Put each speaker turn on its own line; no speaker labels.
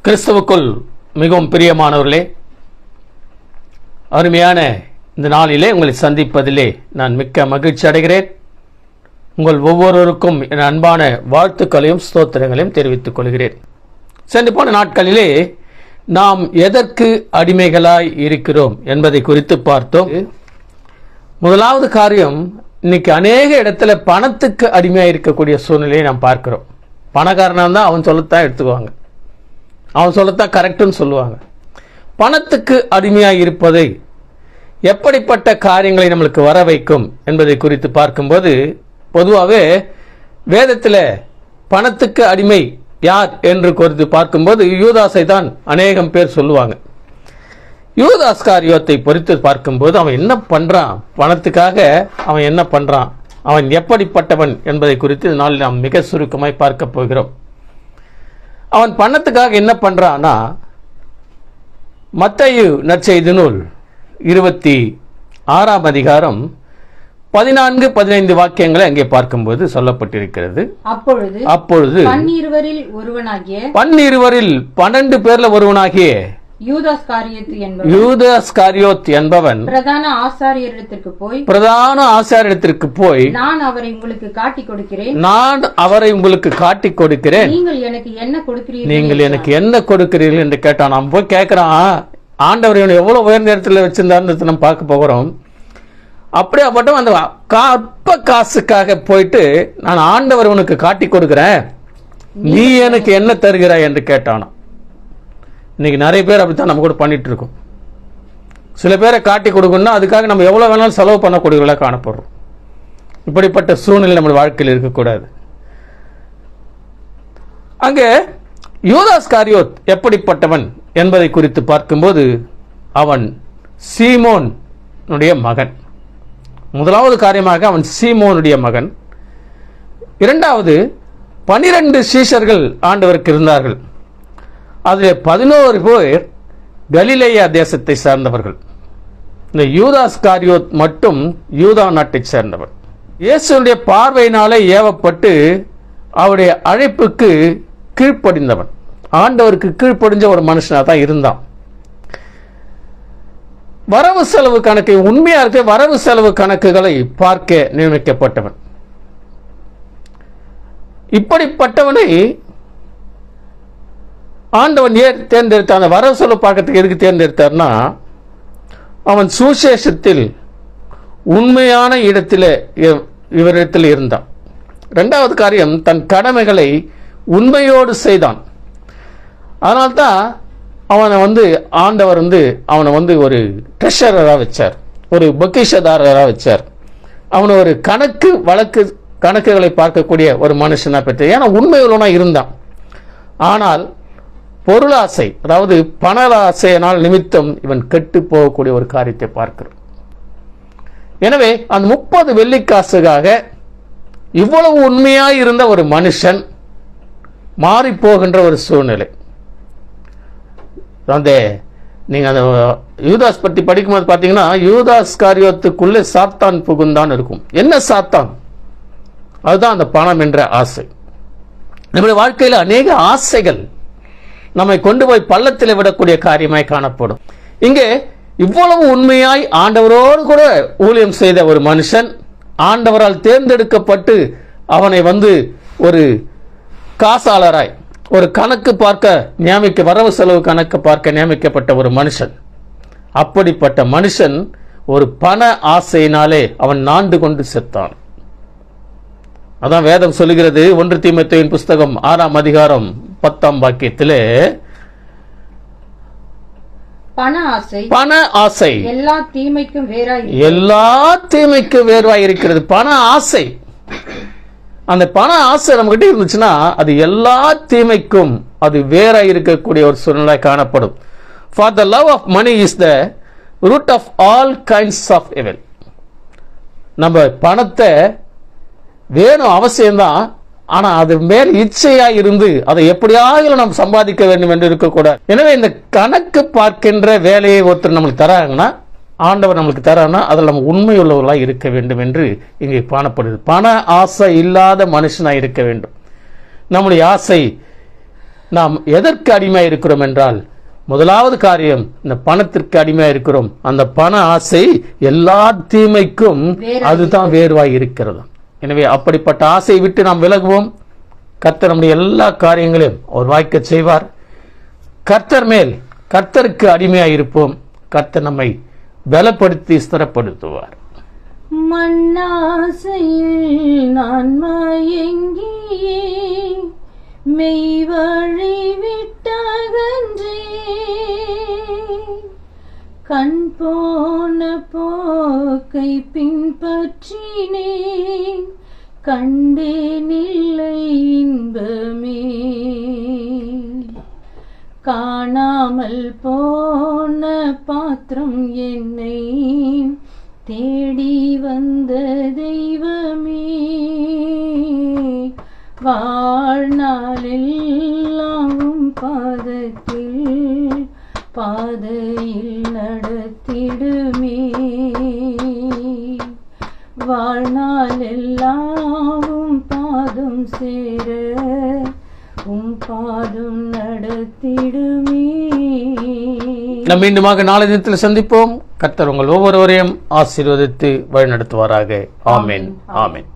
கிறிஸ்துவுக்குள் மிகவும் பிரியமானவர்களே, அருமையான இந்த நாளிலே உங்களை சந்திப்பதிலே நான் மிக்க மகிழ்ச்சி அடைகிறேன். உங்கள் ஒவ்வொருவருக்கும் என் அன்பான வாழ்த்துக்களையும் ஸ்தோத்திரங்களையும் தெரிவித்துக் கொள்கிறேன். சென்று போன நாட்களிலே நாம் எதற்கு அடிமைகளாய் இருக்கிறோம் என்பதை குறித்து பார்த்தோம். முதலாவது காரியம், இன்னைக்கு அநேக இடத்துல பணத்துக்கு அடிமையாக இருக்கக்கூடிய சூழ்நிலையை நாம் பார்க்கிறோம். பணக்காரனாக தான் அவன் சொல்லத்தான் எடுத்துக்குவாங்க, அவன் சொல்லத்தான் கரெக்டுன்னு சொல்லுவாங்க. பணத்துக்கு அடிமையாக இருப்பதை எப்படிப்பட்ட காரியங்களை நம்மளுக்கு வர வைக்கும் என்பதை குறித்து பார்க்கும்போது, பொதுவாகவே வேதத்தில் பணத்துக்கு அடிமை யார் என்று குறித்து பார்க்கும்போது யூதாஸை தான் அநேகம் பேர் சொல்லுவாங்க. யூதாஸ் காரியோத்தை பொறுத்து பார்க்கும்போது அவன் என்ன பண்றான், பணத்துக்காக அவன் என்ன பண்றான், அவன் எப்படிப்பட்டவன் என்பதை குறித்து இந்த நாளில் நாம் மிக சுருக்கமாய் பார்க்க போகிறோம். அவன் பணத்துக்காக என்ன பண்றான்னா, மத்தேயு நற்செய்தி நூல் 26ஆம் அதிகாரம் 14-15 வாக்கியங்களை அங்கே பார்க்கும்போது சொல்லப்பட்டிருக்கிறது. அப்பொழுது
பன்னிருவரில்
12 பேர்ல ஒருவனாகிய
யூதாஸ்
காரியோத் என்பவன்
பிரதான ஆசாரியரிடத்திற்கு போய் நான் அவரை உங்களுக்கு காட்டிக் கொடுக்கிறேன், நீங்கள் எனக்கு என்ன கொடுக்கிறீர்கள் என்று கேட்டான். நான் போய் கேட்கிறான், ஆண்டவர் இவனை எவ்வளவு உயர்ந்த இடத்துல வச்சிருந்தாருன்னு நம்ம பார்க்க போகிறோம். அப்படியே அப்பட்டும் அந்த அற்ப காசுக்காக போயிட்டு நான் ஆண்டவர் உனக்கு காட்டி கொடுக்கிறேன், நீ எனக்கு என்ன தருகிறாய் என்று கேட்டானா. இன்னைக்கு நிறைய பேர் அப்படித்தான் நம்ம கூட பண்ணிட்டு இருக்கோம். சில பேரை காட்டி கொடுக்கணும்னா அதுக்காக நம்ம எவ்வளவு வேணாலும் செலவு பண்ணக்கூடியவர்களாக காணப்படுறோம். இப்படிப்பட்ட சூழ்நிலை நம்ம வாழ்க்கையில் இருக்கக்கூடாது. அங்கே யூதாஸ் காரியோத் எப்படிப்பட்டவன் என்பதை குறித்து பார்க்கும்போது, அவன் சீமோனுடைய மகன். முதலாவது காரியமாக அவன் சீமோனுடைய மகன். இரண்டாவது, 12 சீஷர்கள் ஆண்டவருக்கு இருந்தார்கள். அதில் 11 பேர் கலிலேயா தேசத்தை சேர்ந்தவர்கள். இந்த யூதாஸ் காரியோத் மட்டும் யூதா நாட்டை சேர்ந்தவர். இயேசுடைய பார்வையினாலே ஏவப்பட்டு அவருடைய அழைப்புக்கு கீழ்ப்படிந்தவன், ஆண்டவருக்கு கீழ்ப்படிஞ்ச ஒரு மனுஷனாக தான் இருந்தான். வரவு செலவு கணக்கை, உண்மையா இருக்க வரவு செலவு கணக்குகளை பார்க்க நியமிக்கப்பட்டவன். இப்படிப்பட்டவனை ஆண்டவன் ஏன் தேர்ந்தெடுத்தான்? அந்த வரவு செலவு பார்க்கறதுக்கு எதுக்கு தேர்ந்தெடுத்தார்னா, அவன் சுசேஷத்தில் உண்மையான இடத்துல இவரிடத்தில் இருந்தான். இரண்டாவது காரியம், தன் கடமைகளை உண்மையோடு செய்தான். அதனால்தான் அவனை ஆண்டவர் அவனை ஒரு ட்ரெஷரராக வச்சார், ஒரு பொக்கிஷதாரராக வச்சார். அவனை ஒரு கணக்குகளை பார்க்கக்கூடிய ஒரு மனுஷனா பெற்ற. ஏன்னா உண்மை உள்ளவனா இருந்தான். ஆனால் பொருளாசை, அதாவது பண ஆசையினால் நிமித்தம் இவன் கெட்டு போகக்கூடிய ஒரு காரியத்தை பார்க்கிறோம். எனவே அந்த 30 வெள்ளிக்காசுக்காக இவ்வளவு உண்மையாய் இருந்த ஒரு மனுஷன் மாறி போகின்ற ஒரு சூழ்நிலை. நீங்க அந்த யூதாஸ் பற்றி படிக்கும்போது பார்த்தீங்கன்னா, யூதாஸ் காரியத்துக்குள்ளே சாத்தான் புகுந்தான் இருக்கும். என்ன சாத்தான்? அதுதான் அந்த பணம் என்ற ஆசை. நம்முடைய வாழ்க்கையில் அநேக ஆசைகள் நம்மை கொண்டு போய் பள்ளத்தில் விடக்கூடிய காரியமாய் காணப்படும். இங்கே இவ்வளவு உண்மையாய் ஆண்டவரோடு கூட ஊழியம் செய்த ஒரு மனுஷன், ஆண்டவரால் தேர்ந்தெடுக்கப்பட்டு அவனை ஒரு காசாளராய், ஒரு கணக்கு பார்க்க வரவு செலவு கணக்கு பார்க்க நியமிக்கப்பட்ட ஒரு மனுஷன். அப்படிப்பட்ட மனுஷன் ஒரு பண ஆசையினாலே அவன் நாண்டு கொண்டு செத்தான். அதான் வேதம் சொல்லுகிறது. 1 தீமோத்தேயுவின் புஸ்தகம் 6ஆம் அதிகாரம் 10ஆம் வாக்கியத்திலே, பண ஆசை எல்லா தீமைக்கும் வேறாய் இருக்கிறது. பண ஆசை, அந்த பண ஆசை நம்ம கிட்ட இருந்துச்சுன்னா அது எல்லா தீமைக்கும் அது வேறாய் இருக்கக்கூடிய ஒரு சூழ்நிலை காணப்படும். For the love of money is the root of all kinds of evil. நம்ம பணத்தை வேணும், அவசியம்தான். ஆனா அது மேல் இச்சையா இருந்து அதை எப்படியாவது நம்ம சம்பாதிக்க வேண்டும் என்று இருக்கக்கூடாது. எனவே இந்த கணக்கு பார்க்கின்ற வேலையை ஒருத்தர் நம்மளுக்கு தராங்கன்னா, ஆண்டவர் நம்மளுக்கு தராங்கன்னா அதில் நம்ம உண்மையுள்ளவர்களாக இருக்க வேண்டும் என்று இங்கே காணப்படுது. பண ஆசை இல்லாத மனுஷனாக இருக்க வேண்டும். நம்முடைய ஆசை நாம் எதற்கு அடிமை இருக்கிறோம் என்றால், முதலாவது காரியம் இந்த பணத்திற்கு அடிமை இருக்கிறோம். அந்த பண ஆசை எல்லா தீமைக்கும் அதுதான் வேர்வாய் இருக்கிறது. எனவே அப்படிப்பட்ட ஆசையை விட்டு நாம் விலகுவோம். கர்த்தர் நம்முடைய எல்லா காரியங்களையும் அவர் வாய்க்க செய்வார். கர்த்தர் மேல் கர்த்தருக்கு அடிமையாய் இருப்போம். கர்த்தர் நம்மை பலப்படுத்தி ஸ்திரப்படுத்துவார்.
மண்ணாசையில் நான் மயங்கியே மெய் வழி விட்டகன்றே, கண் போன போக்கை பின்பற்றினேன், கண்டேனில்லை இன்பமே. காணாமல் போன பாத்திரம் என்னை தேடி வந்த தெய்வமே, வாழ்நாளெல்லாம் பாதையில் நடத்திடுமே, வாழ்நாளெல்லாம் பாதம் சேர பாதம் நடத்திடுமே.
நாம் மீண்டுமாக நாளை தினத்தில் சந்திப்போம். கர்த்தர் உங்கள் ஒவ்வொருவரையும் ஆசீர்வதித்து வழி நடத்துவாராக. ஆமென். ஆமென்.